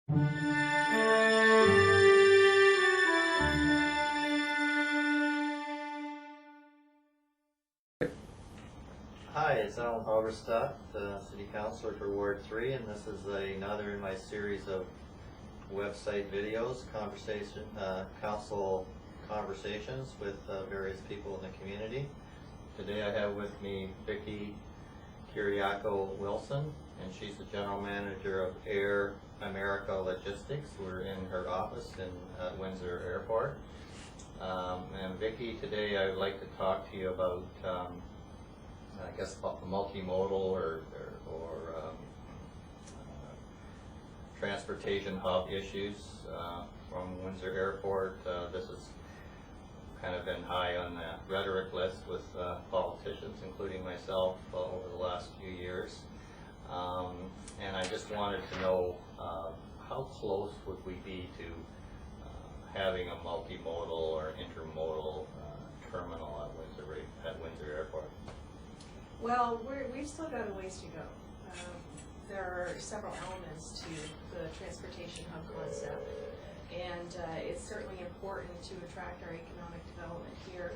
Hi, it's Halberstadt, City Councilor for Ward 3, and this is another in my series of website videos, council conversations with various people in the community. Today I have with me Vicki Kiriakou Wilson, and she's the General Manager of Air America Logistics. We're in her office in Windsor Airport. And Vicki, today I would like to talk to you about I guess multimodal or transportation hub issues from Windsor Airport. This has kind of been high on the rhetoric list with politicians, including myself, over the last few years. And I just wanted to know how close would we be to having a multimodal or intermodal terminal at Windsor Airport? Well, we've still got a ways to go. There are several elements to the transportation hub concept, and it's certainly important to attract our economic development here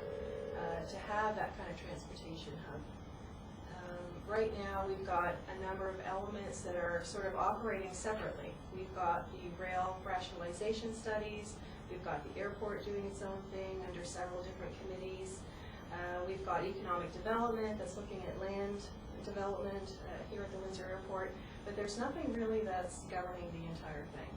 to have that kind of transportation hub. Right now, we've got a number of elements that are sort of operating separately. We've got the rail rationalization studies, we've got the airport doing its own thing under several different committees. We've got economic development that's looking at land development here at the Windsor Airport, but there's nothing really that's governing the entire thing.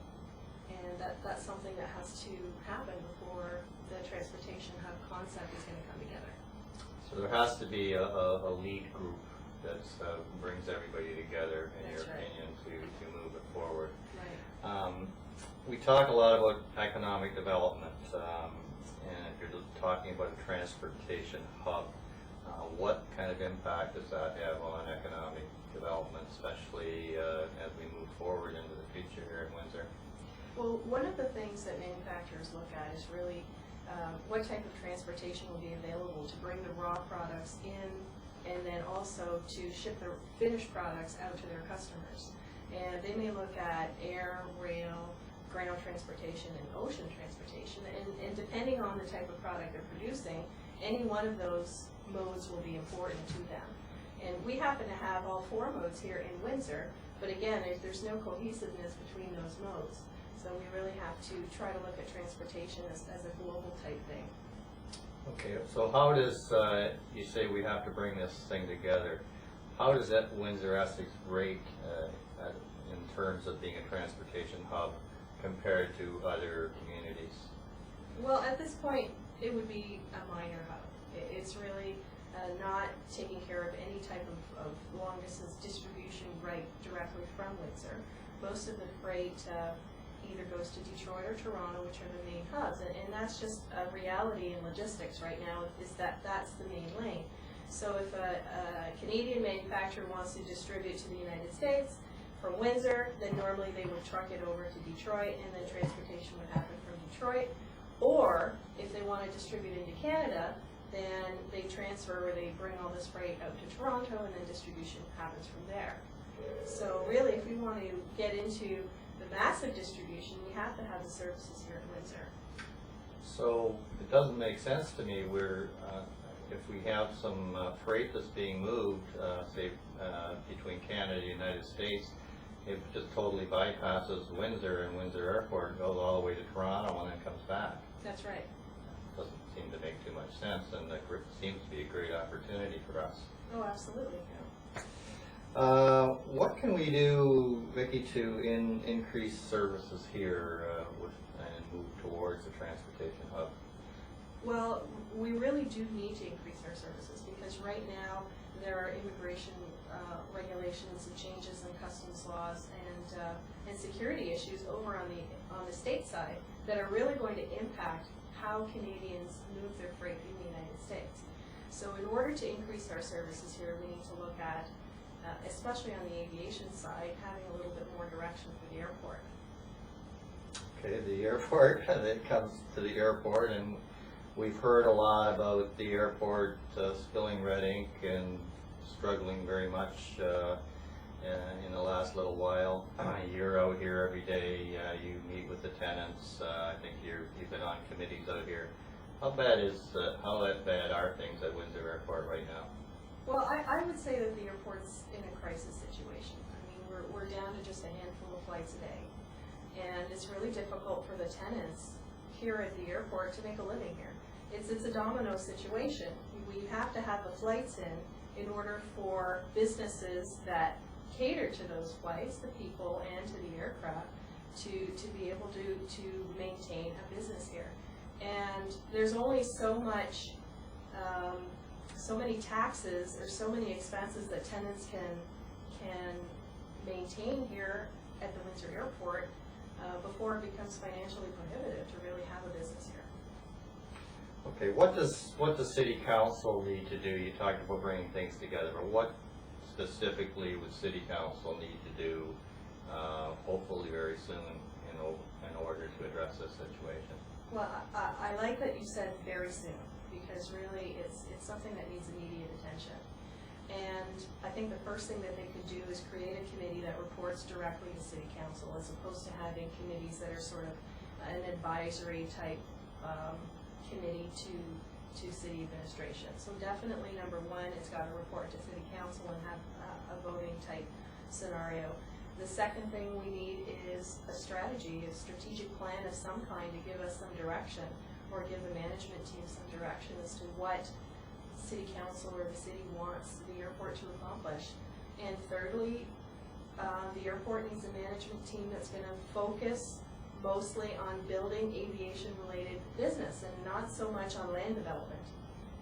And that's something that has to happen before the transportation hub concept is going to come together. So there has to be a lead group that brings everybody together, in That's your right. opinion, to move it forward. Right. We talk a lot about economic development, and if you're talking about a transportation hub, what kind of impact does that have on economic development, especially as we move forward into the future here in Windsor? Well, one of the things that manufacturers look at is really what type of transportation will be available to bring the raw products in, and then also to ship the finished products out to their customers. And they may look at air, rail, ground transportation, and ocean transportation, and depending on the type of product they're producing, any one of those modes will be important to them. And we happen to have all four modes here in Windsor, but again, there's no cohesiveness between those modes. So we really have to try to look at transportation as a global type thing. Okay, so how does, you say we have to bring this thing together, how does that Windsor Essex rate in terms of being a transportation hub compared to other communities? Well, at this point, it would be a minor hub. It's really not taking care of any type of long distance distribution right directly from Windsor. Most of the freight either goes to Detroit or Toronto, which are the main hubs, and that's just a reality in logistics right now, is that that's the main lane. So if a Canadian manufacturer wants to distribute to the United States from Windsor, then normally they would truck it over to Detroit, and then transportation would happen from Detroit. Or if they want to distribute into Canada, then they transfer, or they bring all this freight out to Toronto, and then distribution happens from there. So really, if we want to get into the massive distribution, we have to have the services here in Windsor. So it doesn't make sense to me where if we have some freight that's being moved, say between Canada and the United States, it just totally bypasses Windsor and Windsor Airport and goes all the way to Toronto and then comes back. That's right. Doesn't seem to make too much sense, and it seems to be a great opportunity for us. Oh, absolutely. What can we do, Vicki, to increase services here and move towards a transportation hub? Well, we really do need to increase our services, because right now there are immigration regulations and changes in customs laws and security issues over on the state side that are really going to impact how Canadians move their freight in the United States. So in order to increase our services here, we need to look at, especially on the aviation side, having a little bit more direction for the airport. Okay, the airport, it comes to the airport, and we've heard a lot about the airport spilling red ink and struggling very much in the last little while. You're out here every day, you meet with the tenants, I think you've been on committees out here. How bad are things at Windsor Airport right now? Well, I would say that the airport's in a crisis situation. I mean, we're down to just a handful of flights a day. And it's really difficult for the tenants here at the airport to make a living here. It's a domino situation. We have to have the flights in order for businesses that cater to those flights, the people and to the aircraft, to be able to maintain a business here. And there's only so much, so many taxes or so many expenses that tenants can maintain here at the Windsor Airport before it becomes financially prohibitive to really have a business here. Okay, what does City Council need to do? You talked about bringing things together, but what specifically would City Council need to do, hopefully very soon, in order to address this situation? Well, I like that you said very soon, because really it's something that needs immediate attention. And I think the first thing that they could do is create a committee that reports directly to City Council, as opposed to having committees that are sort of an advisory type committee to city administration. So definitely, number one, it's got to report to City Council and have a voting type scenario. The second thing we need is a strategy, a strategic plan of some kind to give us some direction, or give the management team some direction as to what City Council or the city wants the airport to accomplish. And thirdly, the airport needs a management team that's going to focus mostly on building aviation-related business and not so much on land development.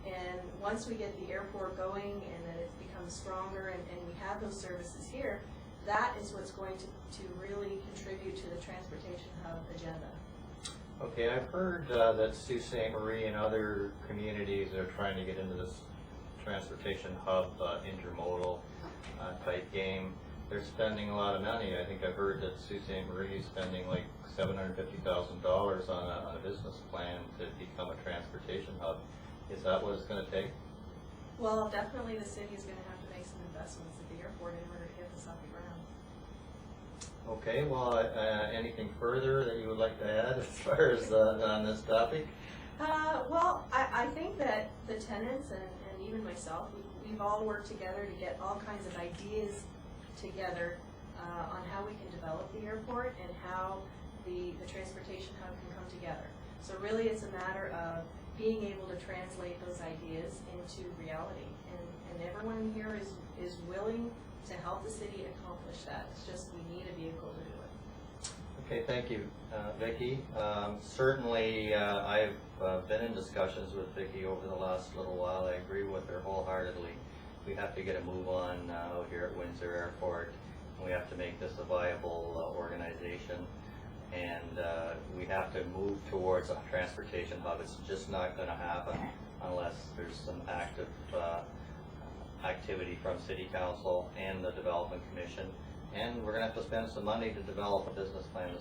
And once we get the airport going and then it becomes stronger and we have those services here, that is what's going to really contribute to the transportation hub agenda. Okay, I've heard that Sault Ste. Marie and other communities are trying to get into this transportation hub intermodal type game. They're spending a lot of money. I think I've heard that Sault Ste. Marie is spending like $750,000 on a business plan to become a transportation hub. Is that what it's going to take? Well, definitely the city is going to have to make some investments at the airport in order to get this off the ground. Okay, well, anything further that you would like to add as far as on this topic? Well, I think that the tenants and even myself, we've all worked together to get all kinds of ideas together on how we can develop the airport and how the transportation hub can come together. So really it's a matter of being able to translate those ideas into reality. And everyone here is willing to help the city accomplish that. It's just we need a vehicle to do it. Okay, thank you, Vicki. Certainly, I've been in discussions with Vicki over the last little while. I agree with her wholeheartedly. We have to get a move on out here at Windsor Airport. We have to make this a viable organization, and we have to move towards a transportation hub. It's just not going to happen unless there's some active activity from City Council and the Development Commission. And we're going to have to spend some money to develop a business plan to